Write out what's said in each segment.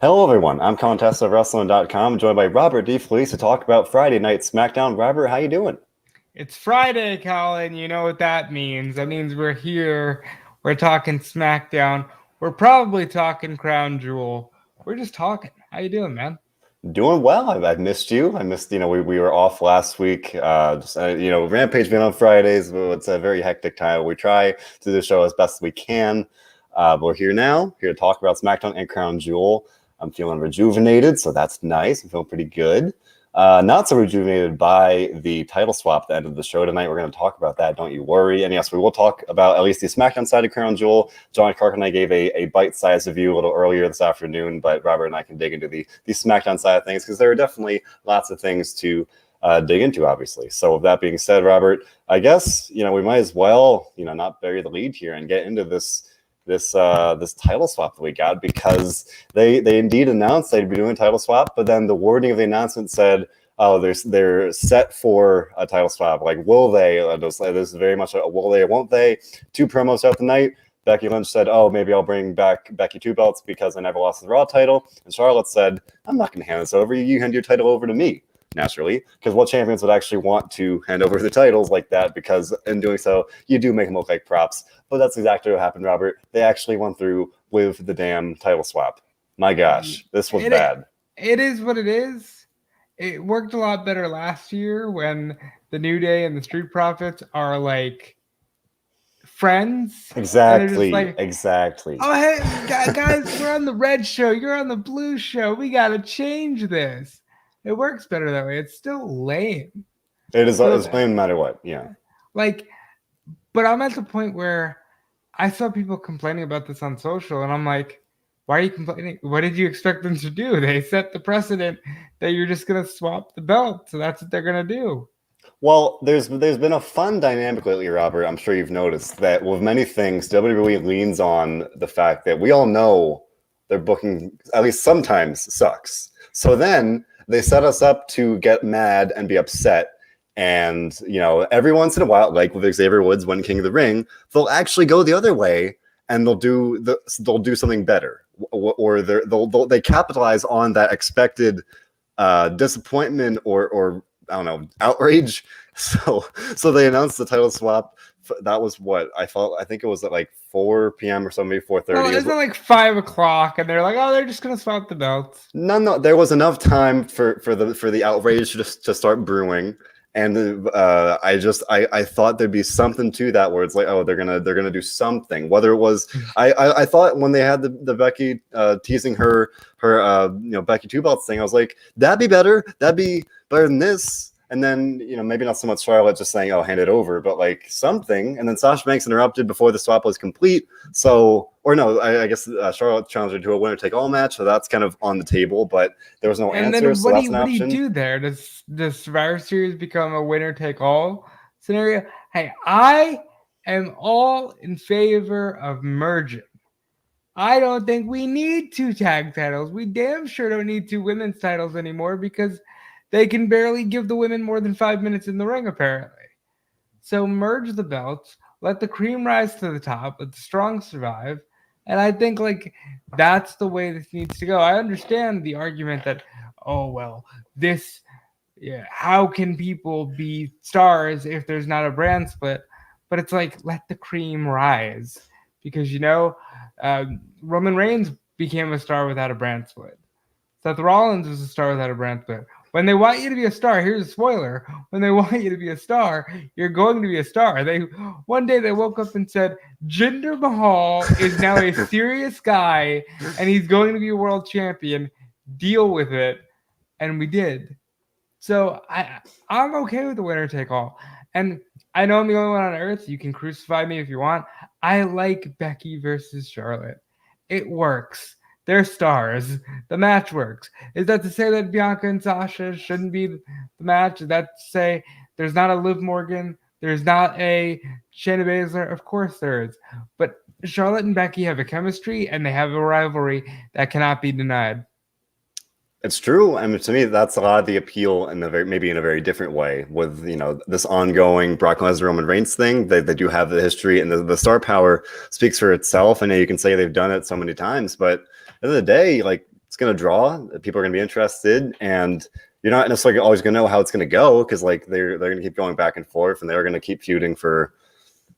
Hello, everyone. I'm Colin Tessier of WrestleZone.com, joined by Robert DeFelice to talk about Friday Night SmackDown. Robert, how you doing? It's Friday, Colin. You know what that means. That means we're here. We're talking SmackDown. We're probably talking Crown Jewel. We're just talking. How you doing, man? Doing well. I've missed you. I missed, we were off last week. Rampage being on Fridays, but it's a very hectic time. We try to do the show as best as we can. But we're here now, here to talk about SmackDown and Crown Jewel. I'm feeling rejuvenated, so that's nice. I'm feeling pretty good. Not so rejuvenated by the title swap at the end of the show tonight. We're going to talk about that. Don't you worry. And yes, we will talk about at least the SmackDown side of Crown Jewel. John Clark and I gave a bite-sized review a little earlier this afternoon, but Robert and I can dig into the SmackDown side of things because there are definitely lots of things to dig into, obviously. So with that being said, Robert, I guess, we might as well, not bury the lead here and get into this title swap that we got, because they indeed announced they'd be doing a title swap, but then the wording of the announcement said, oh, they're set for a title swap. Like, will they? This is very much a will they or won't they. 2 promos out the night. Becky Lynch said, oh, maybe I'll bring back Becky 2 belts because I never lost the Raw title. And Charlotte said, I'm not going to hand this over. You hand your title over to me. Naturally, because what champions would actually want to hand over the titles like that? Because in doing so, you do make them look like props. But that's exactly what happened, Robert. They actually went through with the damn title swap. My gosh, this was bad. It is what it is. It worked a lot better last year when the New Day and the Street Profits are like friends. Exactly. Oh, hey, guys, we're on the red show. You're on the blue show. We got to change this. It works better that way. It's still lame. It's lame no matter what. Yeah. But I'm at the point where I saw people complaining about this on social, and I'm like, why are you complaining? What did you expect them to do? They set the precedent that you're just going to swap the belt. So that's what they're going to do. Well, there's been a fun dynamic lately, Robert. I'm sure you've noticed that with many things, WWE leans on the fact that we all know their booking, at least sometimes, sucks. So then they set us up to get mad and be upset. And, every once in a while, like with Xavier Woods winning King of the Ring, they'll actually go the other way and they'll do something better, or they capitalize on that expected disappointment or I don't know, outrage. So they announced the title swap. That was what I think it was at like 4 p.m. or so, maybe 4:30. Well, it's like 5 o'clock, and they're like, "Oh, they're just gonna swap the belts." No, there was enough time for the outrage to start brewing, and I thought there'd be something to that where it's like, oh, they're gonna do something. Whether it was, I thought when they had the Becky teasing her Becky 2 belts thing, I was like, that'd be better than this. And then, maybe not so much Charlotte just saying, oh, hand it over, but like something. And then Sasha Banks interrupted before the swap was complete. So, or no, I guess Charlotte challenged her to a winner-take-all match. So that's kind of on the table, but there was no answer. Then so that's an option. What do you do there? Does Survivor Series become a winner-take-all scenario? Hey, I am all in favor of merging. I don't think we need 2 tag titles. We damn sure don't need 2 women's titles anymore because they can barely give the women more than 5 minutes in the ring, apparently. So merge the belts, let the cream rise to the top, let the strong survive. And I think that's the way this needs to go. I understand the argument that, oh, well, how can people be stars if there's not a brand split? But it's like, let the cream rise. Because, Roman Reigns became a star without a brand split. Seth Rollins was a star without a brand split. When they want you to be a star, here's a spoiler. When they want you to be a star, you're going to be a star. One day they woke up and said, Jinder Mahal is now a serious guy and he's going to be a world champion. Deal with it. And we did. So I'm okay with the winner take all. And I know I'm the only one on earth. You can crucify me if you want. I like Becky versus Charlotte. It works. They're stars. The match works. Is that to say that Bianca and Sasha shouldn't be the match? Is that to say there's not a Liv Morgan? There's not a Shayna Baszler? Of course there is. But Charlotte and Becky have a chemistry and they have a rivalry that cannot be denied. It's true. I mean, to me, that's a lot of the appeal maybe in a very different way with, this ongoing Brock Lesnar Roman Reigns thing. They do have the history and the star power speaks for itself. I know you can say they've done it so many times, but at the end of the day, like it's going to draw. People are going to be interested, and you're not necessarily always going to know how it's going to go because like they're going to keep going back and forth, and they're going to keep feuding for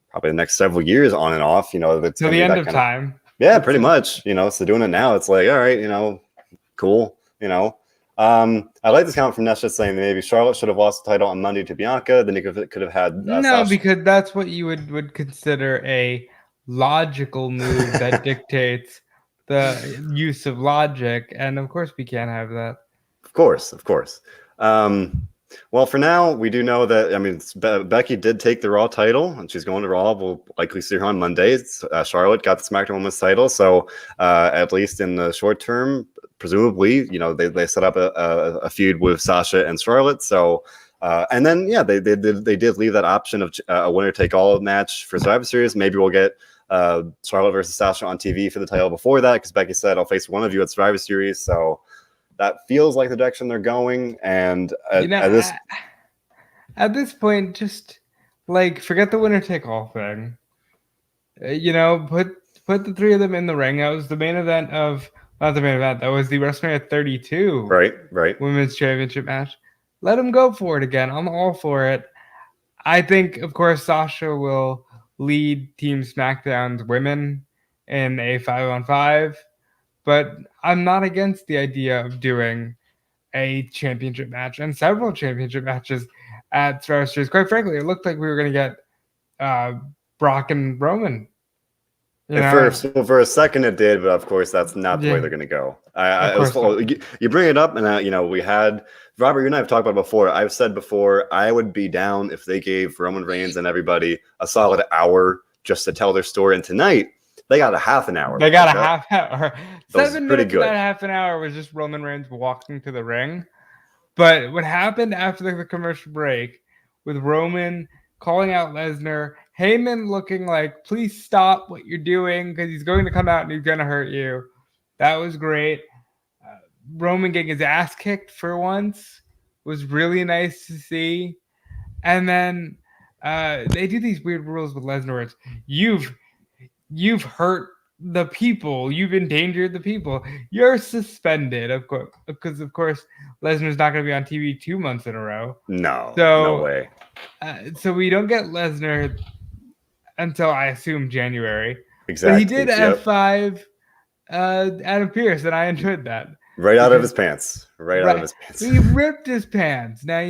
probably the next several years on and off. That's to the end of time. Yeah, pretty much. So doing it now, it's like, all right, cool. I like this comment from Ness just saying that maybe Charlotte should have lost the title on Monday to Bianca. Then he could have had no, Sasha. Because that's what you would consider a logical move that dictates the use of logic, and of course we can't have that. Of course. Well, for now, we do know that, Becky did take the Raw title, and she's going to Raw. We'll likely see her on Monday. Charlotte got the SmackDown Women's title, so at least in the short term, presumably, they set up a feud with Sasha and Charlotte. So, and then, they did leave that option of a winner-take-all match for Survivor Series. Maybe we'll get Charlotte versus Sasha on TV for the title before that, because Becky said, I'll face one of you at Survivor Series, so that feels like the direction they're going, and at this point, just like forget the winner take all thing. Put the three of them in the ring. That was the main event of not the main event. That was the WrestleMania 32, right, women's championship match. Let them go for it again. I'm all for it. I think, of course, Sasha will lead Team SmackDown's women in a 5-on-5. But I'm not against the idea of doing a championship match and several championship matches at Survivor Series. Quite frankly, it looked like we were going to get Brock and Roman. For a second it did, but of course that's not the way they're going to go. You bring it up, and we had Robert. You and I have talked about it before. I've said before I would be down if they gave Roman Reigns and everybody a solid hour just to tell their story. And tonight, they got a half an hour. They got a half hour. 7 minutes good. Of that half an hour was just Roman Reigns walking to the ring. But what happened after the commercial break with Roman calling out Lesnar, Heyman looking like, please stop what you're doing because he's going to come out and he's going to hurt you. That was great. Roman getting his ass kicked for once was really nice to see. And then they do these weird rules with Lesnar where it's, you've hurt the people. You've endangered the people. You're suspended, of course, because of course Lesnar's not going to be on TV 2 months in a row. No way. So we don't get Lesnar until I assume January. Exactly. But he did F5 Adam Pearce, and I enjoyed that. Right out of his pants. Out of his pants. He ripped his pants. Now,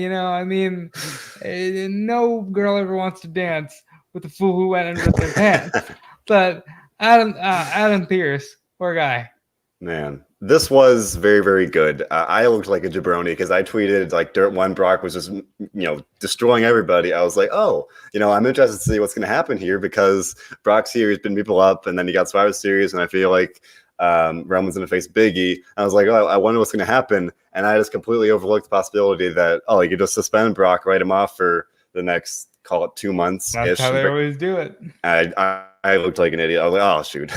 no girl ever wants to dance with a fool who went and ripped their pants. But Adam Pearce, poor guy. Man, this was very, very good. I looked like a jabroni because I tweeted like when Brock was just, destroying everybody. I was like, oh, I'm interested to see what's going to happen here because Brock's here, he's been people up, and then he got Survivor Series, and I feel like Roman's going to face Biggie. I was like, oh, I wonder what's going to happen. And I just completely overlooked the possibility that, you could just suspend Brock, write him off for the next, call it 2 months. That's how they always do it. I looked like an idiot. I was like, oh, shoot.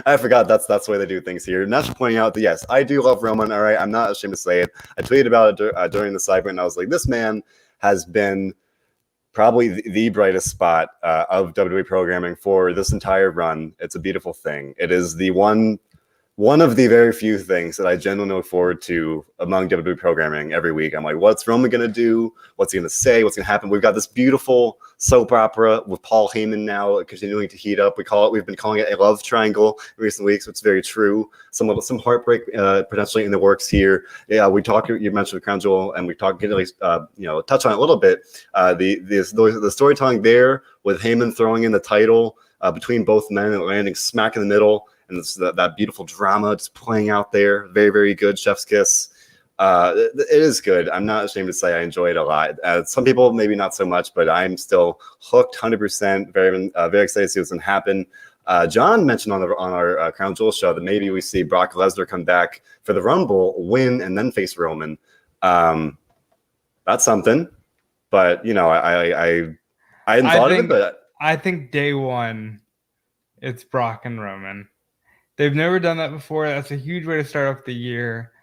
I forgot that's the way they do things here. And that's pointing out that, yes, I do love Roman. All right. I'm not ashamed to say it. I tweeted about it during the segment, and I was like, this man has been probably the brightest spot of WWE programming for this entire run. It's a beautiful thing. It is the one of the very few things that I genuinely look forward to among WWE programming every week. I'm like, what's Roman going to do? What's he going to say? What's going to happen? We've got this beautiful soap opera with Paul Heyman now continuing to heat up. We've been calling it a love triangle in recent weeks, which is very true. Some heartbreak potentially in the works here. Yeah, you mentioned the Crown Jewel, and we talked, at least, touch on it a little bit. The storytelling there with Heyman throwing in the title between both men and landing smack in the middle. And that beautiful drama just playing out there. Very, very good. Chef's kiss. It is good. I'm not ashamed to say I enjoy it a lot. Some people maybe not so much, but I'm still hooked 100%. Very, very excited to see what's going to happen. John mentioned on our Crown Jewel show that maybe we see Brock Lesnar come back for the Rumble, win, and then face Roman. That's something. But I hadn't thought of it. But I think day one, it's Brock and Roman. They've never done that before. That's a huge way to start off the year.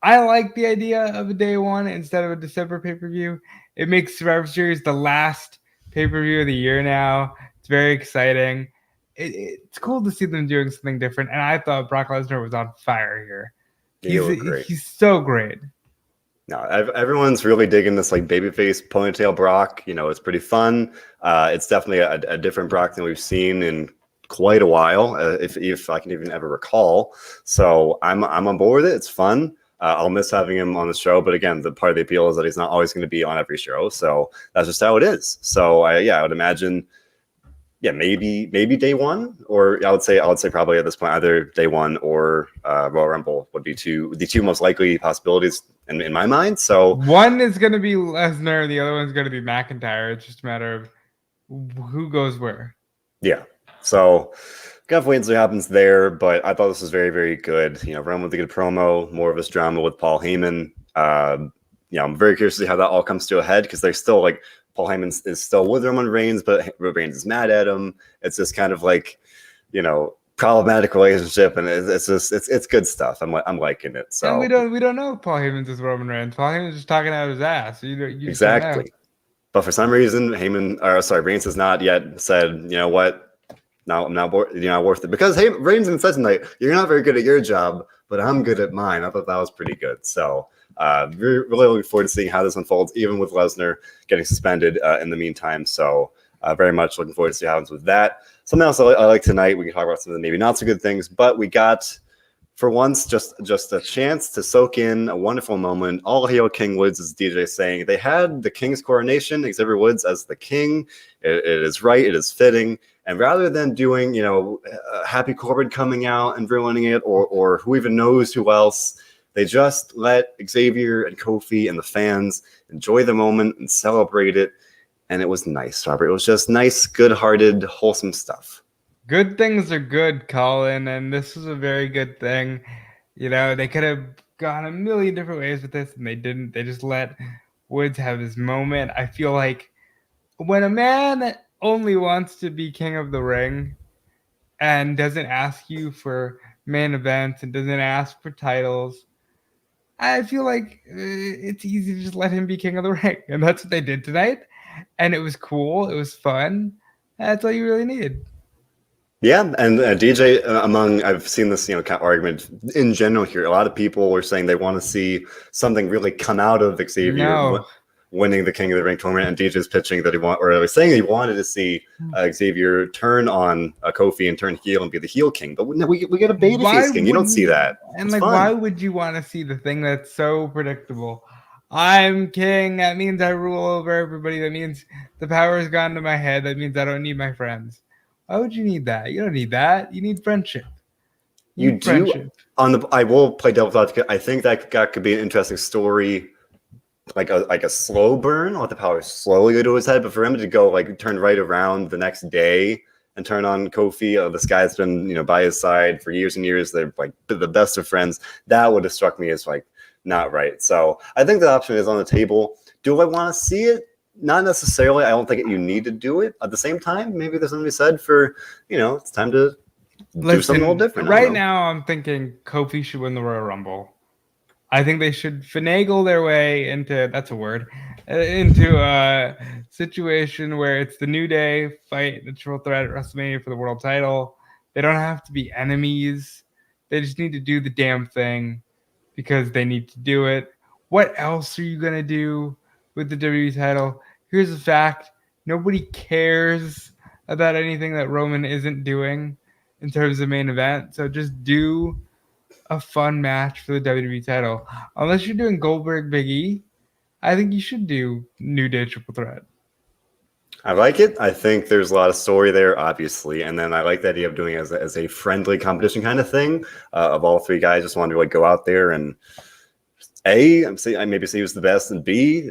I like the idea of a day one instead of a December pay-per-view. It makes Survivor Series the last pay-per-view of the year now. It's very exciting. It's cool to see them doing something different. And I thought Brock Lesnar was on fire here. He looked great. He's so great. No, everyone's really digging this like babyface ponytail Brock. It's pretty fun. It's definitely a different Brock than we've seen in quite a while, if I can even ever recall. So I'm on board with it. It's fun. I'll miss having him on the show, but again, the part of the appeal is that he's not always going to be on every show. So that's just how it is. So I would imagine, maybe day one, or I would say probably at this point either day one or Royal Rumble would be the two most likely possibilities in my mind. So one is going to be Lesnar, the other one's going to be McIntyre. It's just a matter of who goes where. Yeah. So gotta wait and see what happens there. But I thought this was very, very good. Roman with a good promo, more of this drama with Paul Heyman. I'm very curious to see how that all comes to a head, because they're still like, Paul Heyman is still with Roman Reigns, but Reigns is mad at him. It's this kind of like, problematic relationship, and it's good stuff. I'm liking it. So and we don't know if Paul Heyman's is Roman Reigns. Paul Heyman's just talking out of his ass. You exactly. But for some reason, Reigns has not yet said, you know what, no, I'm not you're not worth it, because Reigns even says tonight, you're not very good at your job, but I'm good at mine. I thought that was pretty good. So really looking forward to seeing how this unfolds, even with Lesnar getting suspended in the meantime. So very much looking forward to see what happens with that. Something else I like tonight, we can talk about some of the maybe not so good things, but we got, for once, just a chance to soak in a wonderful moment. All hail King Woods, as DJ saying. They had the King's coronation, Xavier Woods as the king. It is right, it is fitting. And rather than doing, Happy Corbin coming out and ruining it, or who even knows who else, they just let Xavier and Kofi and the fans enjoy the moment and celebrate it. And it was nice, Robert. It was just nice, good-hearted, wholesome stuff. Good things are good, Colin, and this was a very good thing. They could have gone a million different ways with this, and they didn't. They just let Woods have his moment. I feel like when a man only wants to be king of the ring and doesn't ask you for main events and doesn't ask for titles, I feel like it's easy to just let him be king of the ring. And that's what they did tonight. And it was cool. It was fun. That's all you really need. Yeah, and DJ, I've seen this, argument in general here. A lot of people were saying they want to see something really come out of Xavier winning the King of the Ring tournament, and DJ's pitching that he was saying he wanted to see Xavier turn on Kofi and turn heel and be the heel king. But we get a babyface king. You don't see that. And why would you want to see the thing that's so predictable? I'm king. That means I rule over everybody. That means the power has gone to my head. That means I don't need my friends. Why would you need that? You don't need that. You need friendship. You do. Friendship. I will play devil's advocate. I think that could be an interesting story, like a slow burn. I'll let the power slowly go to his head, but for him to go turn right around the next day and turn on Kofi, this guy's been by his side for years and years. They're the best of friends. That would have struck me as not right. So I think the option is on the table. Do I want to see it? Not necessarily. I don't think you need to do it. At the same time, maybe there's something to be said for, it's time to do something a little different. Right now, I'm thinking Kofi should win the Royal Rumble. I think they should finagle their way into, that's a word, into a situation where it's the New Day fight the triple threat at WrestleMania for the world title. They don't have to be enemies. They just need to do the damn thing because they need to do it. What else are you going to do with the WWE title? Here's the fact. Nobody cares about anything that Roman isn't doing in terms of main event. So just do a fun match for the WWE title. Unless you're doing Goldberg Big E, I think you should do New Day Triple Threat. I like it. I think there's a lot of story there, obviously. And then I like the idea of doing it as a friendly competition kind of thing, of all three guys just wanting to go out there and maybe say who's the best, and B,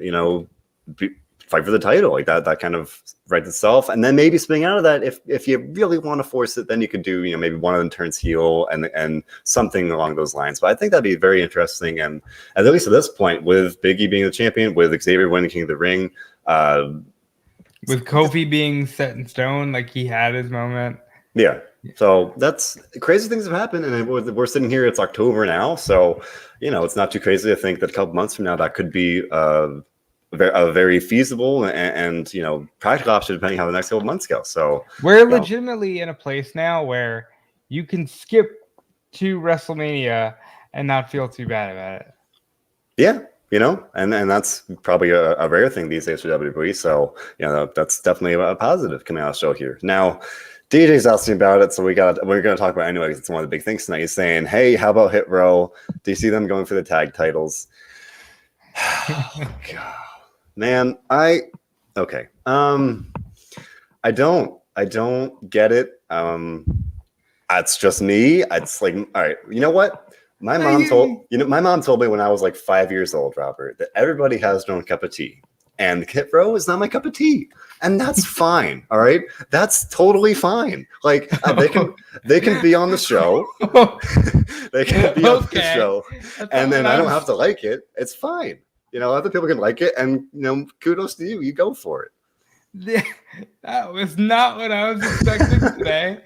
fight for the title. That kind of writes itself. And then maybe spinning out of that, if you really want to force it, then you could do, maybe one of them turns heel and something along those lines. But I think that'd be very interesting. And at least at this point, with Big E being the champion, with Xavier winning King of the Ring, with Kofi being set in stone, he had his moment. Yeah. So that's crazy things have happened, and we're sitting here. It's October now, so it's not too crazy to think that a couple months from now that could be a very feasible and practical option depending how the next couple months go. So we're legitimately in a place now where you can skip to WrestleMania and not feel too bad about it. Yeah, and that's probably a rare thing these days for WWE. So, that's definitely a positive coming out of the show here. Now, DJ's asking about it, so we're going to talk about it anyway, because it's one of the big things tonight. He's saying, hey, how about Hit Row? Do you see them going for the tag titles? Oh, God. Man, okay. I don't get it. It's just me. It's like, all right, you know what? My mom told me when I was like 5 years old, Robert, that everybody has their own cup of tea. And Hit Row is not my cup of tea. And that's fine. All right. That's totally fine. Like they can be on the show. They can be on the show. And then I don't have to like it. It's fine. Other people can like it, and kudos to you. You go for it. That was not what I was expecting today.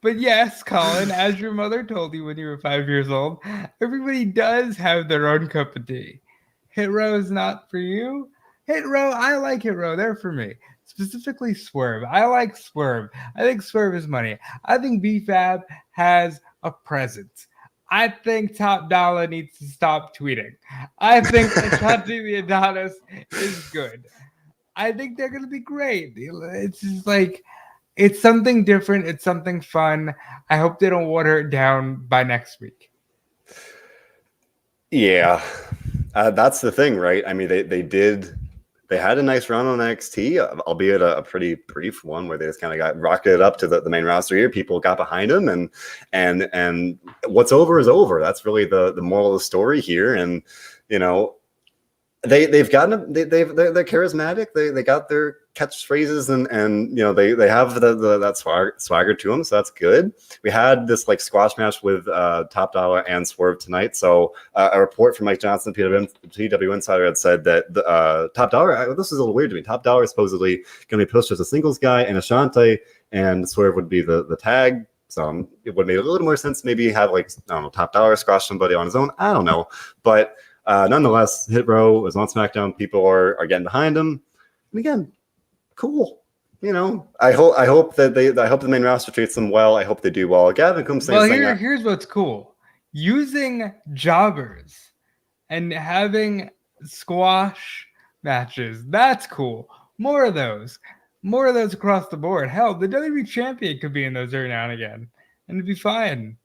But yes, Colin, as your mother told you when you were 5 years old, everybody does have their own cup of tea. Hit Row is not for you. Hit Row, I like Hit Row. They're for me. Specifically Swerve. I like Swerve. I think Swerve is money. I think B-Fab has a presence. I think Top Dollar needs to stop tweeting. I think Ashanti the Adonis is good. I think they're going to be great. It's just like, it's something different. It's something fun. I hope they don't water it down by next week. Yeah, that's the thing, right? I mean, they had a nice run on NXT, albeit a pretty brief one where they just kind of got rocketed up to the main roster here. People got behind them, and what's over is over. That's really the moral of the story here. And they're charismatic. They got their catchphrases, and they have that swagger to them, so that's good. We had this like squash match with Top Dollar and Swerve tonight. So a report from Mike Johnson, PW Insider, had said that Top Dollar, this is a little weird to me, Top Dollar is supposedly going to be pushed as a singles guy, and Ashanti and Swerve would be the tag. So it would make a little more sense maybe have Top Dollar squash somebody on his own. I don't know, but nonetheless, Hit Row is on SmackDown. People are getting behind him, and again, cool. I hope the main roster treats them well. I hope they do well. Gavin comes saying, well, here's what's cool: using jobbers and having squash matches. That's cool. More of those across the board. Hell, the WWE champion could be in those every now and again, and it'd be fine.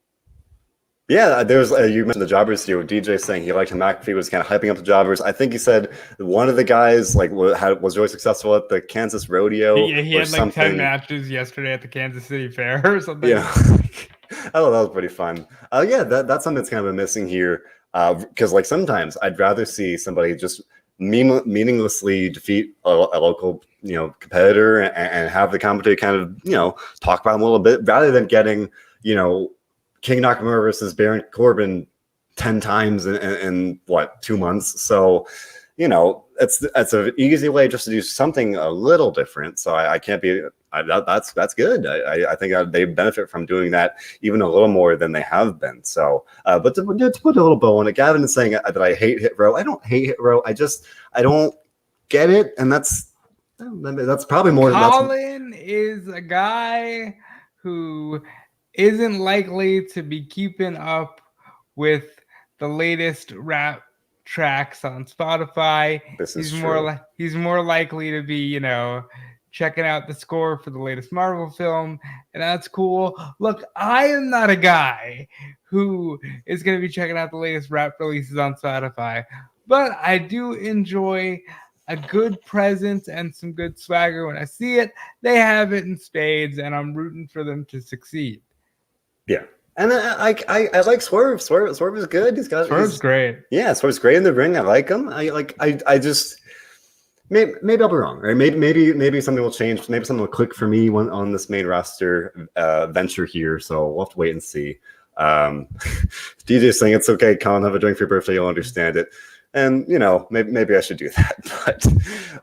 Yeah, there's you mentioned the jobbers here. DJ saying he liked how McAfee was kind of hyping up the jobbers. I think he said one of the guys was really successal at the Kansas Rodeo. He had like 10 matches yesterday at the Kansas City Fair or something. Yeah, I thought that was pretty fun. Yeah, that's something that's kind of missing here. Because sometimes I'd rather see somebody just meaninglessly defeat a local competitor and have the commentator kind of talk about him a little bit, rather than getting King Nakamura versus Baron Corbin 10 times in 2 months. So, it's an easy way just to do something a little different. So I can't be, that's good. I think they benefit from doing that even a little more than they have been. So, but to put a little bow on it, Gavin is saying that I hate Hit Row. I don't hate Hit Row. I don't get it. And that's probably more. Colin is a guy who isn't likely to be keeping up with the latest rap tracks on Spotify. He's more likely to be, checking out the score for the latest Marvel film, and that's cool. Look, I am not a guy who is going to be checking out the latest rap releases on Spotify, but I do enjoy a good presence and some good swagger when I see it. They have it in spades, and I'm rooting for them to succeed. Yeah, and I like Swerve. Swerve is good. Swerve's great. Yeah, Swerve's great in the ring. I like him. I just maybe I'll be wrong, right? Maybe something will change. Maybe something will click for me on this main roster venture here. So we'll have to wait and see. DJ's saying it's okay, Colin. Have a drink for your birthday. You'll understand it. And maybe I should do that.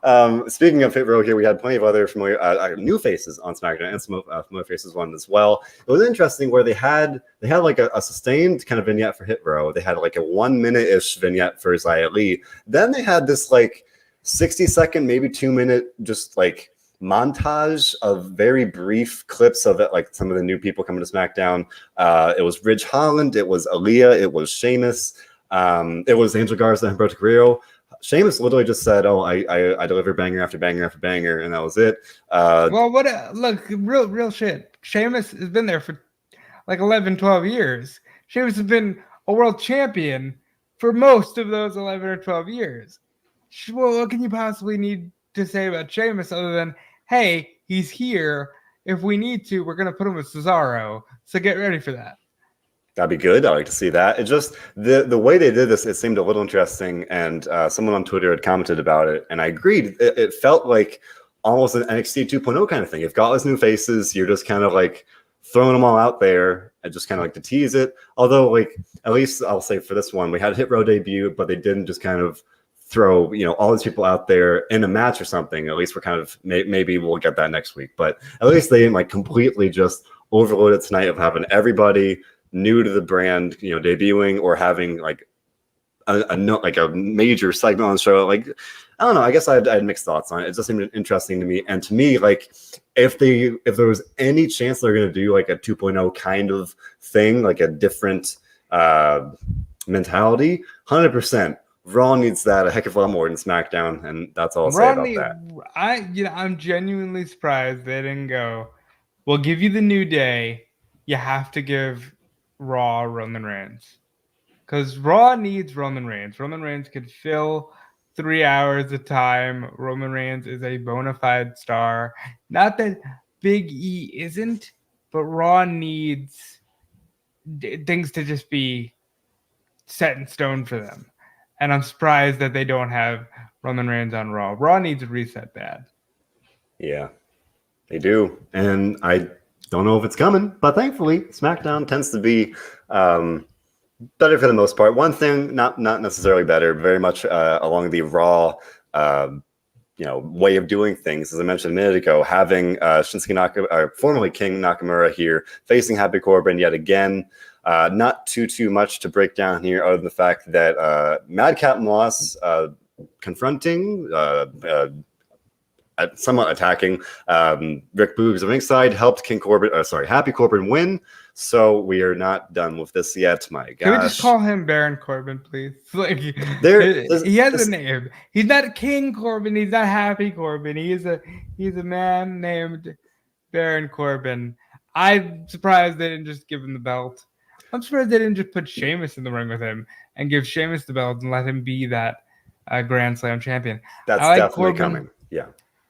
But speaking of Hit Row here, we had plenty of other familiar new faces on SmackDown, and some familiar faces one as well. It was interesting where they had like a sustained kind of vignette for Hit Row. They had like a 1 minute-ish vignette for Xia Li. Then they had this like 60-second, maybe 2 minute, just like montage of very brief clips of it, like some of the new people coming to SmackDown. It was Ridge Holland, it was Aaliyah, it was Sheamus, it was Angel Garza and Humberto Carrillo. Sheamus literally just said, "Oh, I deliver banger after banger after banger," and that was it. Well, look, real shit. Sheamus has been there for like 11, 12 years. Sheamus has been a world champion for most of those 11 or 12 years. Well, what can you possibly need to say about Sheamus other than, hey, he's here. If we need to, we're going to put him with Cesaro. So get ready for that. That'd be good. I like to see that. It just the way they did this, it seemed a little interesting. And someone on Twitter had commented about it, and I agreed. It felt like almost an NXT 2.0 kind of thing. You've got all these new faces. You're just kind of like throwing them all out there and just kind of like to tease it. Although, like, at least I'll say for this one, we had a Hit Row debut, but they didn't just kind of throw, you know, all these people out there in a match or something. At least we're kind of maybe we'll get that next week. But at least they didn't like completely just overload it tonight of having everybody new to the brand, you know, debuting or having like a major segment on the show. Like, I don't know. I guess I had mixed thoughts on it. It just seemed interesting to me. And to me, like, if there was any chance they're going to do like a 2.0 kind of thing, like a different mentality, 100%. Raw needs that a heck of a lot more than SmackDown, and that's all I'll say about that. I'm genuinely surprised they didn't go, we'll give you the New Day. You have to give Raw Roman Reigns. Because Raw needs Roman Reigns. Roman Reigns could fill 3 hours of time. Roman Reigns is a bona fide star. Not that Big E isn't, but Raw needs things to just be set in stone for them. And I'm surprised that they don't have Roman Reigns on Raw. Raw needs a reset bad. Yeah, they do. And I don't know if it's coming, but thankfully, SmackDown tends to be better for the most part. One thing, not necessarily better, very much along the Raw way of doing things. As I mentioned a minute ago, having Shinsuke Nakamura, formerly King Nakamura here, facing Happy Corbin yet again. Not too much to break down here, other than the fact that Madcap Moss confronting, somewhat attacking Rick Boogs of ringside helped Happy Corbin win. So we are not done with this yet. My gosh, can we just call him Baron Corbin, please? Like, he has a name. He's not King Corbin. He's not Happy Corbin. He's a man named Baron Corbin. I'm surprised they didn't just give him the belt. I'm surprised they didn't just put Sheamus in the ring with him and give Sheamus the belt and let him be that Grand Slam champion. That's definitely coming. Yeah.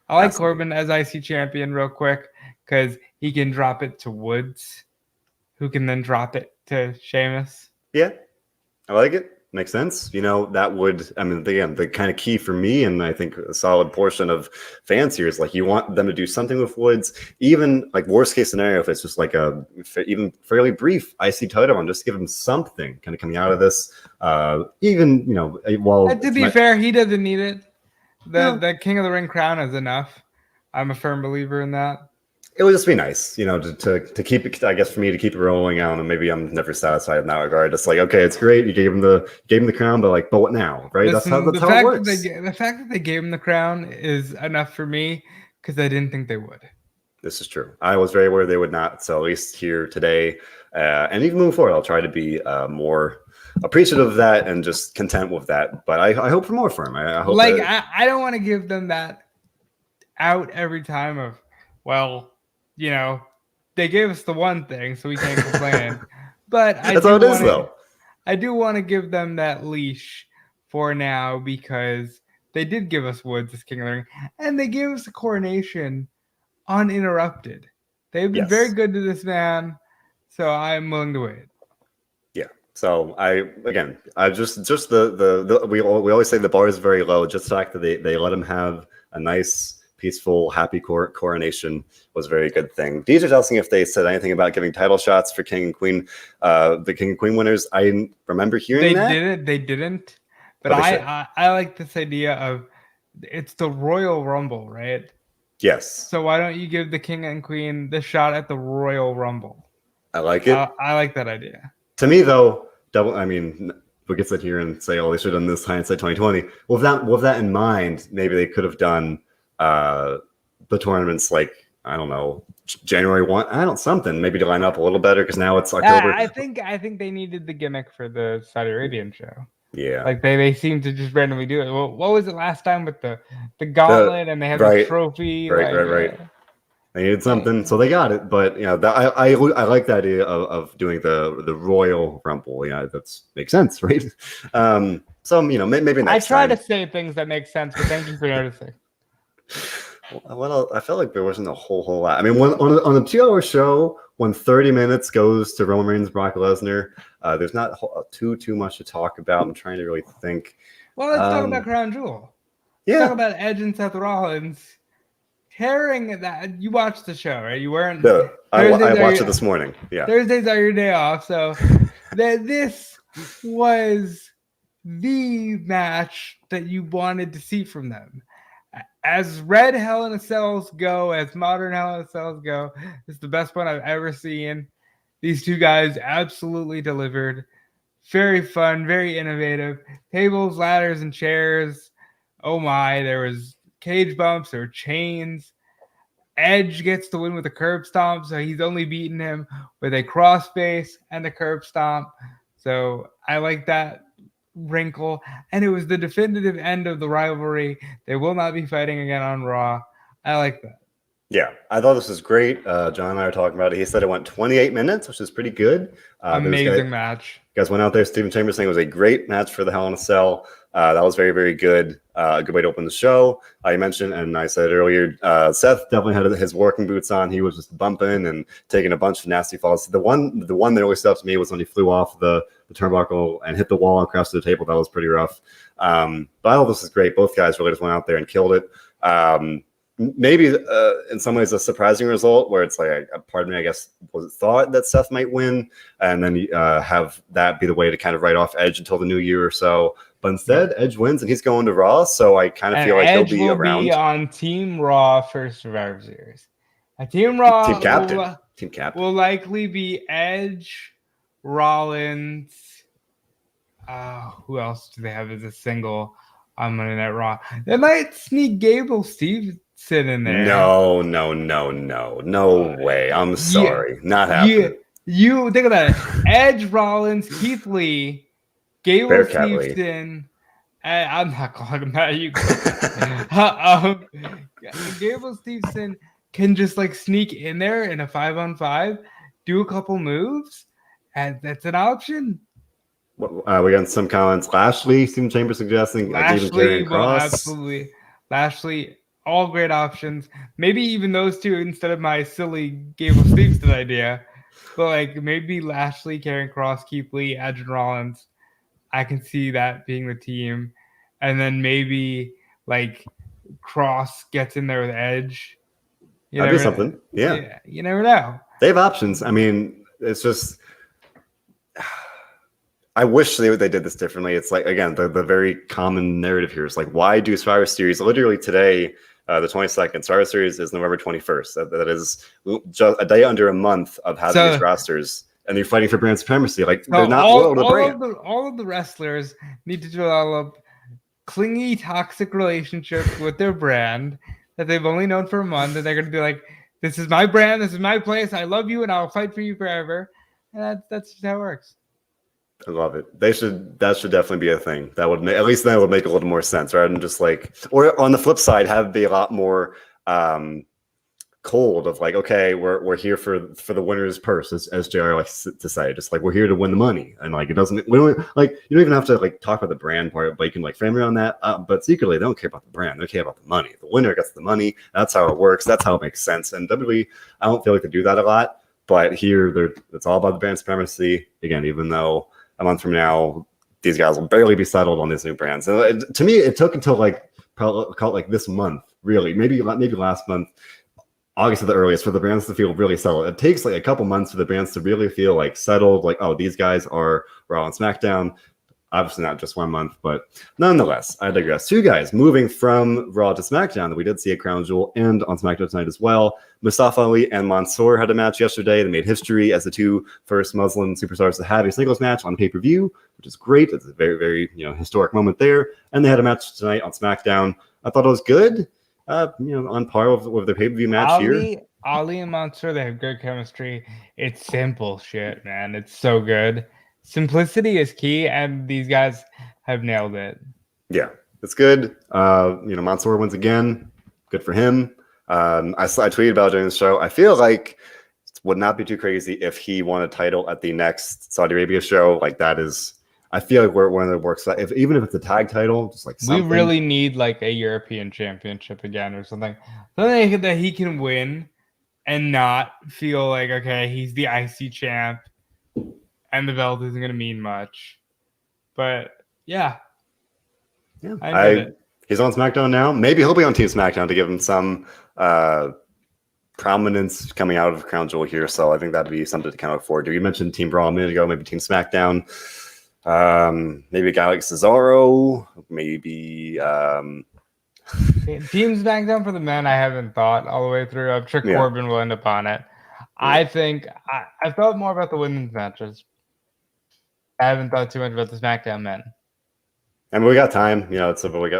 I like Corbin as IC champion real quick because he can drop it to Woods, who can then drop it to Sheamus. Yeah, I like it. Makes sense. You know, that would, I mean, again, the kind of key for me, and I think a solid portion of fans here is like you want them to do something with Woods, even like worst case scenario, if it's just like a even fairly brief IC title and just give him something kind of coming out of this. Even, you know, while to be fair, he doesn't need it. The King of the Ring crown is enough. I'm a firm believer in that. It would just be nice, you know, to keep it. I guess for me to keep it rolling on, and maybe I'm never satisfied in that regard. It's like, okay, it's great. You gave him the crown, but what now, right? Listen, that's how it works. The fact that they gave him the crown is enough for me because I didn't think they would. This is true. I was very aware they would not. So at least here today, and even moving forward, I'll try to be more appreciative of that and just content with that. But I hope for more for him. I hope. I don't want to give them that out every time of, well, you know, they gave us the one thing, so we can't complain. But that's how it is, though. I do want to give them that leash for now because they did give us Woods as King of the Ring, and they gave us a coronation uninterrupted. They've been very good to this man, so I'm willing to wait. Yeah. So I just we always say the bar is very low. Just the fact that they let him have a nice, peaceful, happy coronation was a very good thing. DJ's asking if they said anything about giving title shots for King and Queen, the King and Queen winners. I remember hearing that. They didn't. But I like this idea of it's the Royal Rumble, right? Yes. So why don't you give the King and Queen the shot at the Royal Rumble? I like it. I like that idea. To me, though, we could sit here and say, oh, they should have done this hindsight 2020. With that in mind, maybe they could have done the tournament's like, I don't know, January 1, something maybe to line up a little better because now it's October. I think they needed the gimmick for the Saudi Arabian show. Yeah, like they seem to just randomly do it. Well, what was it last time with the gauntlet and they had the trophy? Right. They needed something, so they got it. But I like the idea of doing the Royal Rumble. Yeah, that makes sense, right? So maybe next I try time. to say things that make sense, but thank you for noticing. Well, I felt like there wasn't a whole lot. I mean, on a 2-hour show, when 30 minutes goes to Roman Reigns, Brock Lesnar, there's not too much to talk about. I'm trying to really think. Well, let's talk about Crown Jewel. Yeah. Let's talk about Edge and Seth Rollins tearing that. You watched the show, right? You weren't. No, I watched it this morning. Yeah. Thursdays are your day off, so this was the match that you wanted to see from them. As red Hell in a Cells go, as modern Hell in a Cells go, it's the best one I've ever seen. These two guys absolutely delivered. Very fun, very innovative. Tables, ladders, and chairs. Oh my, there was cage bumps or chains. Edge gets the win with a curb stomp, so he's only beaten him with a crossface and a curb stomp. So I like that wrinkle, and it was the definitive end of the rivalry. They will not be fighting again on Raw. I like that. Yeah, I thought this was great. John and I were talking about it. He said it went 28 minutes, which is pretty good. Amazing match. Guys went out there. Stephen Chambers saying it was a great match for the Hell in a Cell. That was very, very good. A good way to open the show. You mentioned, and I said earlier, Seth definitely had his working boots on. He was just bumping and taking a bunch of nasty falls. The one that always stood out to me was when he flew off the turnbuckle and hit the wall and crashed to the table. That was pretty rough. But I thought this was great. Both guys really just went out there and killed it. Maybe in some ways a surprising result where it's like a part of me, I guess, was thought that Seth might win and then have that be the way to kind of write off Edge until the new year or so. But instead, Edge wins and he's going to Raw, so I kind of feel like Edge he'll be around. Be on Team Raw for Survivor Series. Team Raw Team captain will likely be Edge, Rollins. Who else do they have as a single on Monday Night Raw? They might sneak Gable Stevenson in there. No way. I'm sorry. Not happening. You think about it. Edge, Rollins, Keith Lee, Gable Stevenson. I'm not calling him that. You Gable Stevenson can just like sneak in there in a 5-on-5, do a couple moves, and that's an option. We got some comments. Lashley, Stephen Chambers suggesting Lashley, well, absolutely. Lashley, all great options. Maybe even those two instead of my silly Gable Stevenson idea. But like maybe Lashley, Karrion Kross, Keith Lee, Edge and Rollins. I can see that being the team. And then maybe like Kross gets in there with Edge. That'd be something. Yeah. You never know. They have options. I mean, it's just I wish they did this differently. It's like, again, the very common narrative here is like, why do Survivor Series literally today, the 22nd, Survivor Series is November 21st. That is just a day under a month of having these rosters, and you're fighting for brand supremacy. Like, they're not loyal to the brand. All of the wrestlers need to develop clingy, toxic relationships with their brand that they've only known for a month, and they're going to be like, this is my brand, this is my place, I love you, and I'll fight for you forever. And that's just how it works. I love it. That should definitely be a thing. That would at least that would make a little more sense, rather than just like, or on the flip side, have it be a lot more cold of like, okay, we're here for the winner's purse, as JR likes to say, just like we're here to win the money, and like you don't even have to like talk about the brand part, but you can like frame around that. But secretly, they don't care about the brand; they care about the money. The winner gets the money. That's how it works. That's how it makes sense. And WWE, I don't feel like they do that a lot, but here it's all about the brand supremacy again, even though a month from now, these guys will barely be settled on these new brands. And to me, it took until probably this month, really, maybe last month, August at the earliest, for the brands to feel really settled. It takes like a couple months for the brands to really feel like settled, like, oh, these guys are Raw and SmackDown. Obviously not just 1 month, but nonetheless, I digress. Two guys moving from Raw to SmackDown that we did see at Crown Jewel and on SmackDown tonight as well. Mustafa Ali and Monsoor had a match yesterday. They made history as the two first Muslim superstars to have a singles match on pay-per-view, which is great. It's a very, very historic moment there. And they had a match tonight on SmackDown. I thought it was good. on par with the pay-per-view match here. Ali and Monsoor, they have good chemistry. It's simple shit, man. It's so good. Simplicity is key, and these guys have nailed it. Yeah, it's good. Mansoor wins again. Good for him. I tweeted about it during the show. I feel like it would not be too crazy if he won a title at the next Saudi Arabia show. Like that is, I feel like we're one of the works. Even if it's a tag title, just like something. We really need like a European Championship again or something that he can win and not feel like, okay, he's the IC champ and the belt isn't going to mean much. But yeah. Yeah, he's on SmackDown now. Maybe he'll be on Team SmackDown to give him some prominence coming out of Crown Jewel here. So I think that'd be something to kind of look forward to. You mentioned Team Raw a minute ago, maybe Team SmackDown. Maybe a guy like Cesaro, maybe Team SmackDown for the men. I haven't thought all the way through. I'm sure Corbin will end up on it. I think I thought more about the women's matches. I haven't thought too much about the SmackDown men. I mean, we got time. We got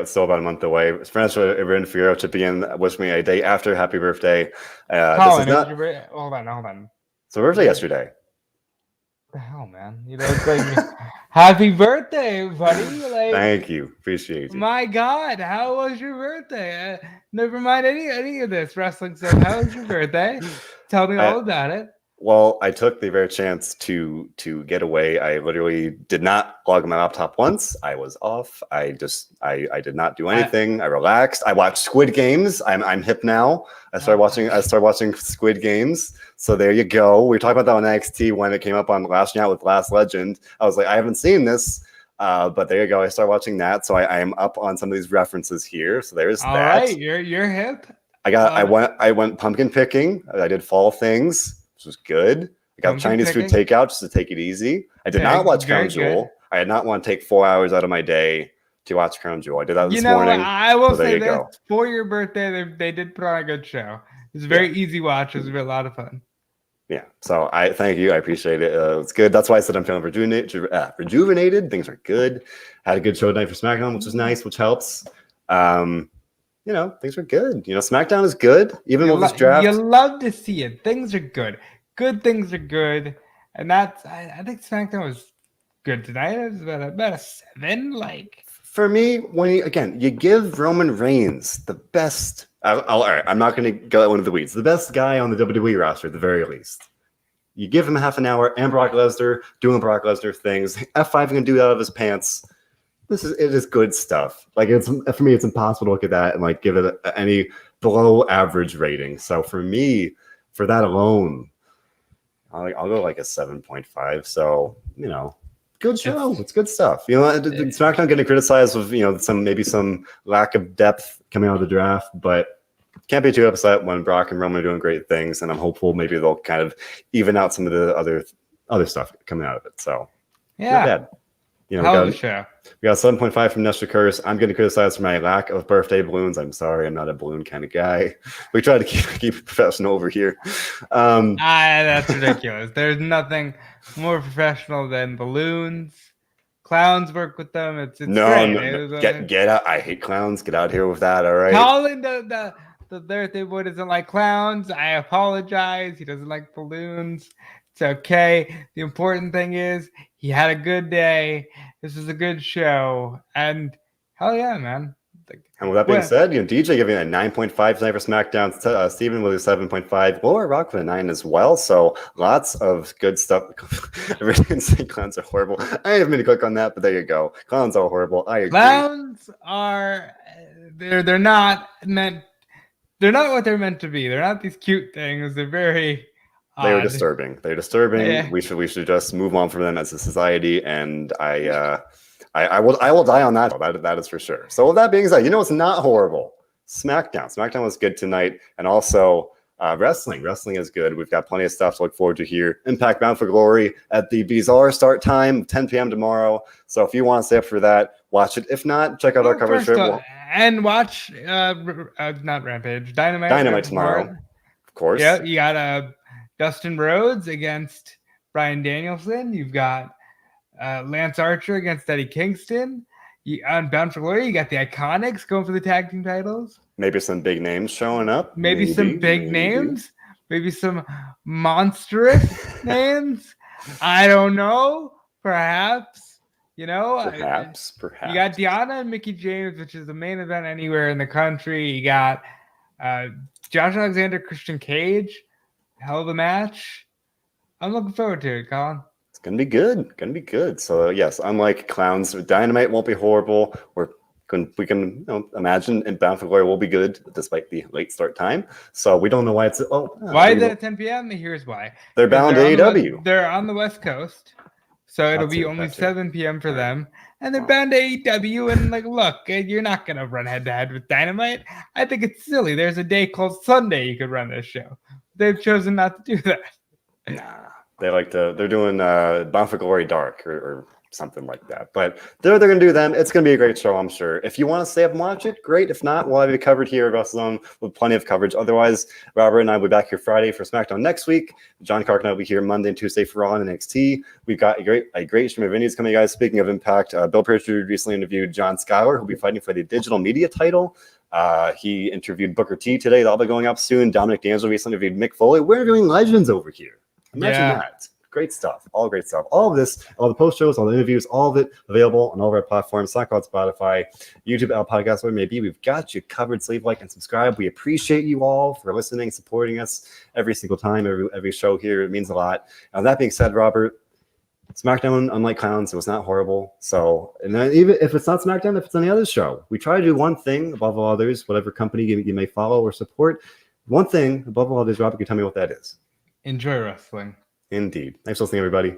still about a month away. Francois Fierro chipping in, wish me a day after happy birthday. Colin, hold on. So birthday yesterday. What the hell, man? You know, it's like happy birthday, buddy. Like, thank you, appreciate you. My God, how was your birthday? Never mind any of this wrestling stuff. How was your birthday? Tell me all about it. Well, I took the rare chance to get away. I literally did not log my laptop once. I was off. I did not do anything. I relaxed. I watched Squid Games. I'm hip now. I started watching Squid Games. So there you go. We talked about that on NXT when it came up on Last Night with Last Legend. I was like, I haven't seen this. But there you go. I started watching that. So I am up on some of these references here. So there's that. All right, you're hip. I went pumpkin picking. I did Fall Things. Which was good. I got Chinese food takeout just to take it easy. I did not watch Crown Jewel. I did not want to take 4 hours out of my day to watch Crown Jewel. I did that this morning. I will say that for your birthday, they did put on a good show. It's a very easy watch. It was a lot of fun. Yeah. So I thank you. I appreciate it. It's good. That's why I said I'm feeling rejuvenated. Things are good. Had a good show tonight for SmackDown, which was nice, which helps. Things are good. SmackDown is good, even with this draft. You love to see it. Things are good. Good things are good. And I think SmackDown was good tonight. It was about a 7. Like, for me, when you give Roman Reigns the best. All right, I'm not going to go into the weeds. The best guy on the WWE roster, at the very least. You give him half an hour, and Brock Lesnar doing Brock Lesnar things. F5 can do that out of his pants. It is good stuff. Like, for me, it's impossible to look at that and like give it any below average rating. So for me, for that alone, I'll go like a 7.5. So good show. It's good stuff. SmackDown getting criticized with some lack of depth coming out of the draft, but can't be too upset when Brock and Roman are doing great things, and I'm hopeful maybe they'll kind of even out some of the other stuff coming out of it. So not bad. We got 7.5 from Nestor Curse. I'm getting criticized for my lack of birthday balloons. I'm sorry, I'm not a balloon kind of guy. We try to keep it professional over here. That's ridiculous. There's nothing more professional than balloons. Clowns work with them. It's great. No. Get out. I hate clowns. Get out here with that. All right. Colin, the birthday boy doesn't like clowns. I apologize. He doesn't like balloons. It's okay. The important thing is he had a good day. This was a good show. And hell yeah, man. And with that being said, DJ giving a 9.5 tonight for SmackDown. Steven with a 7.5. Lower Rock with a 9 as well. So lots of good stuff. Everything saying clowns are horrible. I didn't mean to click on that, but there you go. Clowns are horrible. I agree. Clowns are they're not what they're meant to be. They're not these cute things. They're very They were disturbing. They're disturbing. Yeah. We should just move on from them as a society. And I will die on that. That is for sure. So with that being said, it's not horrible. SmackDown. SmackDown was good tonight, and also wrestling. Wrestling is good. We've got plenty of stuff to look forward to here. Impact Bound for Glory at the bizarre start time, 10 p.m. tomorrow. So if you want to stay up for that, watch it. If not, check out our coverage. And watch not Rampage, Dynamite tomorrow. Of course. Yeah, you got Dustin Rhodes against Bryan Danielson. You've got Lance Archer against Eddie Kingston. On Bound for Glory, you got the Iconics going for the tag team titles. Maybe some big names showing up. Maybe some big names. Maybe some monstrous names. I don't know. Perhaps. Perhaps. You got Deanna and Mickie James, which is the main event anywhere in the country. You got Josh Alexander, Christian Cage. Hell of a match. I'm looking forward to it, Colin. It's gonna be good. So yes, unlike Clowns, Dynamite won't be horrible. We can imagine and Bound for Glory will be good despite the late start time. So we don't know why it's why is it at 10 p.m.? Here's why. They're bound to AEW. They're on the West Coast, so it'll be only 7 p.m. for them, and they're bound to AEW. And look, you're not gonna run head to head with Dynamite. I think it's silly. There's a day called Sunday you could run this show. They've chosen not to do that. Nah, they're doing Bound for Glory Dark or something like that. But they're going to do them. It's going to be a great show, I'm sure. If you want to stay up and watch it, great. If not, we'll have you covered here at WrestleZone with plenty of coverage. Otherwise, Robert and I will be back here Friday for SmackDown next week. John Clark and I will be here Monday and Tuesday for Raw and NXT. We've got a great stream of indies coming, guys. Speaking of Impact, Bill Pritchard recently interviewed John Schuyler, who'll be fighting for the digital media title. He interviewed Booker T today. That'll be going up soon. Dominic D'Angelo recently interviewed Mick Foley. We're interviewing legends over here. Imagine that. Great stuff. All great stuff. All of this, all the post shows, all the interviews, all of it available on all of our platforms, SoundCloud, Spotify, YouTube, Apple Podcasts, whatever it may be. We've got you covered. So leave, like, and subscribe. We appreciate you all for listening, supporting us every single time, every show here. It means a lot. Now, that being said, Robert, SmackDown, unlike Clowns, it was not horrible. So, and then even if it's not SmackDown, if it's any other show, we try to do one thing above all others, whatever company you may follow or support. One thing above all others, Robert, can you tell me what that is? Enjoy wrestling. Indeed. Thanks for listening, everybody.